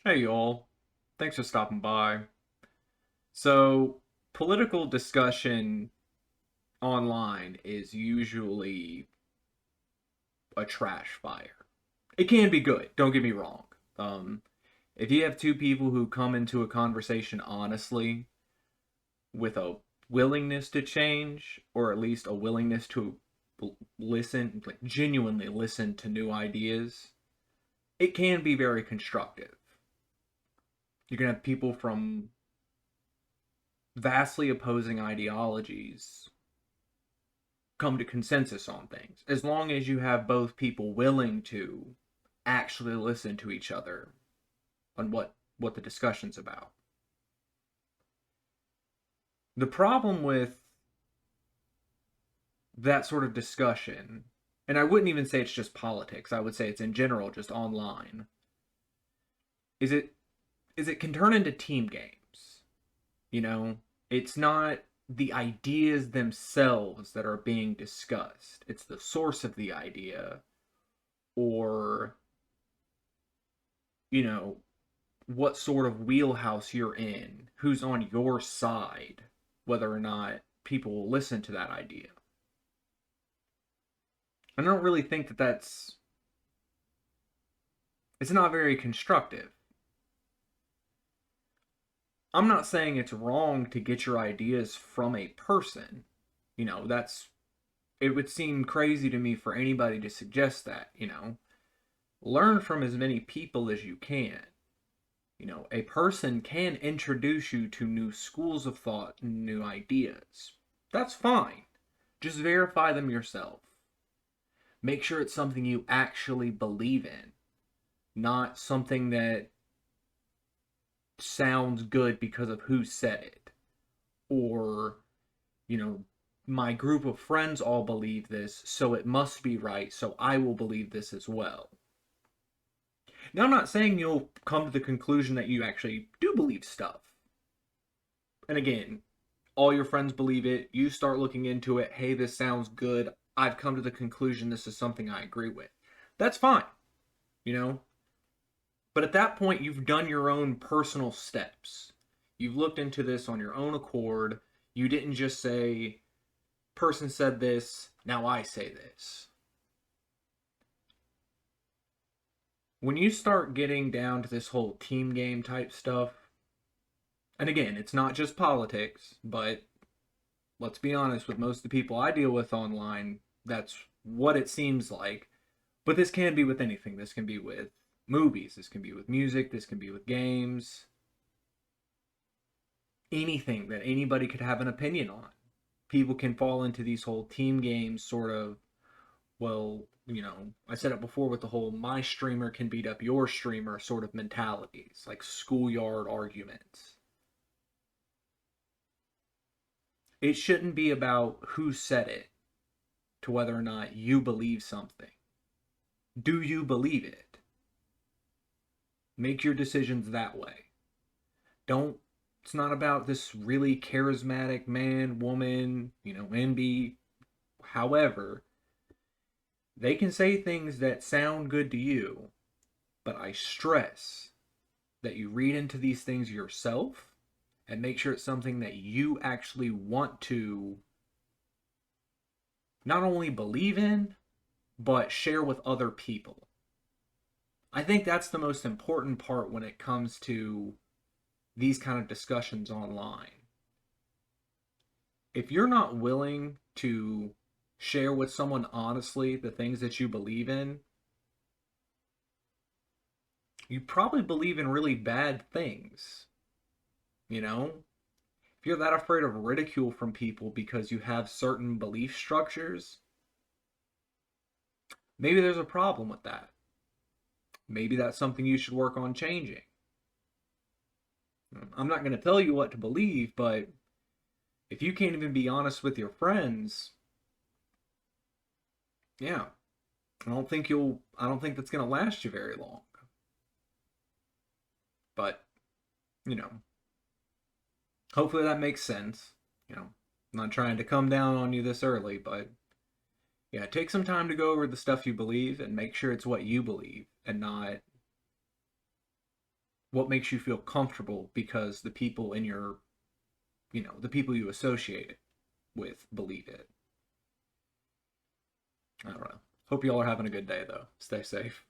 Hey y'all, thanks for stopping by. So, political discussion online is usually a trash fire. It can be good, don't get me wrong. Um, if you have two people who come into a conversation honestly with a willingness to change, or at least a willingness to listen, like genuinely listen to new ideas, it can be very constructive. You can have people from vastly opposing ideologies come to consensus on things as long as you have both people willing to actually listen to each other on what the discussion's about. The problem with that sort of discussion, and I wouldn't even say it's just politics, I would say it's in general just online, is it can turn into team games. You know, it's not the ideas themselves that are being discussed. It's the source of the idea, or you know, what sort of wheelhouse you're in, who's on your side, whether or not people will listen to that idea. I don't really think that it's not very constructive. I'm not saying it's wrong to get your ideas from a person. That's it would seem crazy to me for anybody to suggest that. Learn from as many people as you can. A person can introduce you to new schools of thought and new ideas. That's fine. Just verify them yourself. Make sure it's something you actually believe in, not something that sounds good because of who said it. Or, you know, my group of friends all believe this, so it must be right, so I will believe this as well. Now, I'm not saying you'll come to the conclusion that you actually do believe stuff. And again, all your friends believe it. You start looking into it. Hey, this sounds good. I've come to the conclusion this is something I agree with. That's fine, you know? But at that point, you've done your own personal steps. You've looked into this on your own accord. You didn't just say, person said this, now I say this. When you start getting down to this whole team game type stuff, and again, it's not just politics, but let's be honest, with most of the people I deal with online, that's what it seems like. But this can be with anything. This can be with movies, this can be with music, this can be with games, anything that anybody could have an opinion on. People can fall into these whole team games sort of, well, I said it before with the whole my streamer can beat up your streamer sort of mentalities, like schoolyard arguments. It shouldn't be about who said it to whether or not you believe something. Do you believe it? Make your decisions that way. Don't It's not about this really charismatic man, woman, NB, however. They can say things that sound good to you, but I stress that you read into these things yourself and make sure it's something that you actually want to not only believe in, but share with other people. I think that's the most important part when it comes to these kind of discussions online. If you're not willing to share with someone honestly the things that you believe in, you probably believe in really bad things. You know? If you're that afraid of ridicule from people because you have certain belief structures, maybe there's a problem with that. Maybe that's something you should work on changing. I'm not going to tell you what to believe, but if you can't even be honest with your friends, yeah, I don't think that's going to last you very long. But, you know, hopefully that makes sense. I'm not trying to come down on you this early, but yeah, take some time to go over the stuff you believe and make sure it's what you believe and not what makes you feel comfortable because the people in your, the people you associate it with believe it. I don't know. Hope you all are having a good day, though. Stay safe.